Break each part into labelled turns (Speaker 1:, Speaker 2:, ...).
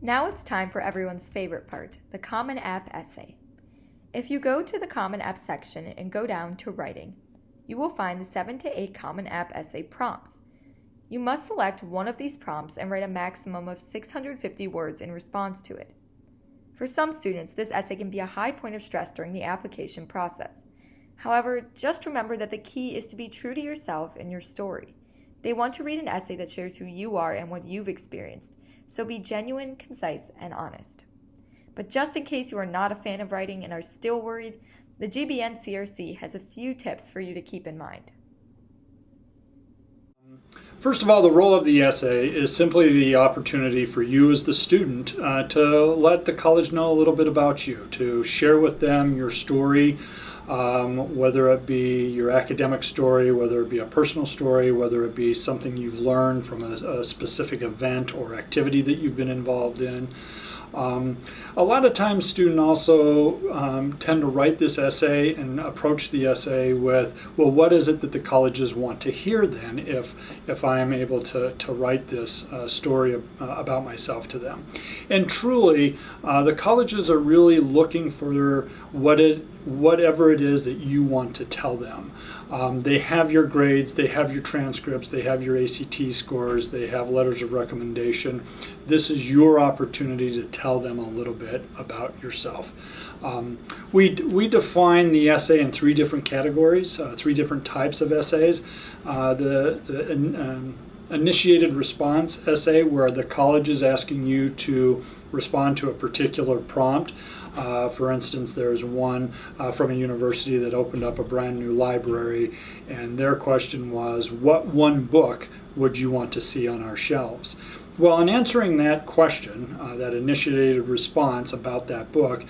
Speaker 1: Now it's time for everyone's favorite part, the Common App essay. If you go to the Common App section and go down to Writing, you will find the 7 to 8 Common App essay prompts. You must select one of these prompts and write a maximum of 650 words in response to it. For some students, this essay can be a high point of stress during the application process. However, just remember that the key is to be true to yourself and your story. They want to read an essay that shares who you are and what you've experienced, so be genuine, concise, and honest. But just in case you are not a fan of writing and are still worried, the GBN CRC has a few tips for you to keep in mind.
Speaker 2: First of all, the role of the essay is simply the opportunity for you as the student to let the college know a little bit about you, to share with them your story, whether it be your academic story, whether it be a personal story, whether it be something you've learned from a specific event or activity that you've been involved in. A lot of times students also tend to write this essay and approach the essay with, well, what is it that the colleges want to hear then if I'm able to write this story about myself to them. And truly, the colleges are really looking for whatever it is that you want to tell them. They have your grades, they have your transcripts, they have your ACT scores, they have letters of recommendation. This is your opportunity to tell them a little bit about yourself. We define the essay in 3 different categories, 3 different types of essays. The initiated response essay, where the college is asking you to respond to a particular prompt. For instance, there's one from a university that opened up a brand new library, and their question was, what one book would you want to see on our shelves? Well, in answering that question, that initiated response about that book,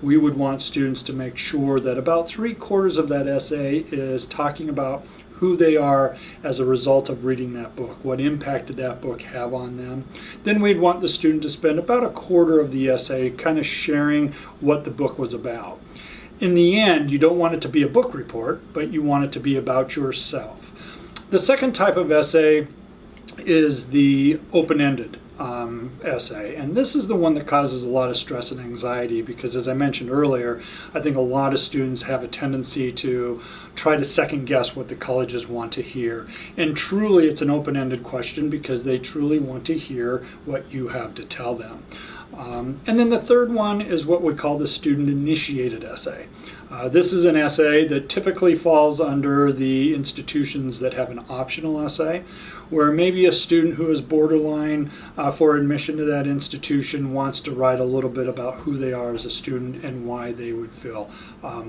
Speaker 2: we would want students to make sure that about 3/4 of that essay is talking about who they are as a result of reading that book. What impact did that book have on them? Then we'd want the student to spend about 1/4 of the essay kind of sharing what the book was about. In the end, you don't want it to be a book report, but you want it to be about yourself. The second type of essay is the open-ended essay, and this is the one that causes a lot of stress and anxiety because, as I mentioned earlier, I think a lot of students have a tendency to try to second guess what the colleges want to hear, and truly it's an open-ended question because they truly want to hear what you have to tell them. And then the third one is what we call the student-initiated essay. This is an essay that typically falls under the institutions that have an optional essay, where maybe a student who is borderline for admission to that institution wants to write a little bit about who they are as a student and why they would feel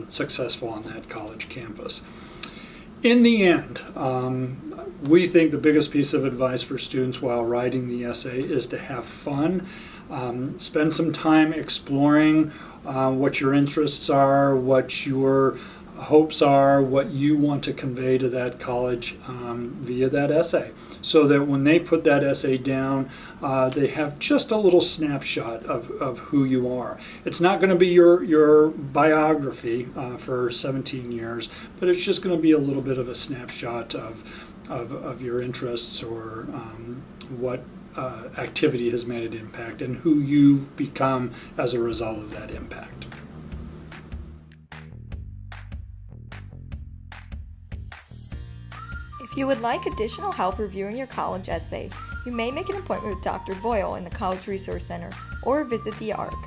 Speaker 2: successful on that college campus. In the end, we think the biggest piece of advice for students while writing the essay is to have fun. Spend some time exploring what your interests are, what your hopes are, what you want to convey to that college via that essay, so that when they put that essay down, they have just a little snapshot of who you are. It's not going to be your biography for 17 years, but it's just going to be a little bit of a snapshot of your interests or what activity has made an impact and who you've become as a result of that impact.
Speaker 1: If you would like additional help reviewing your college essay, you may make an appointment with Dr. Boyle in the College Resource Center or visit the ARC.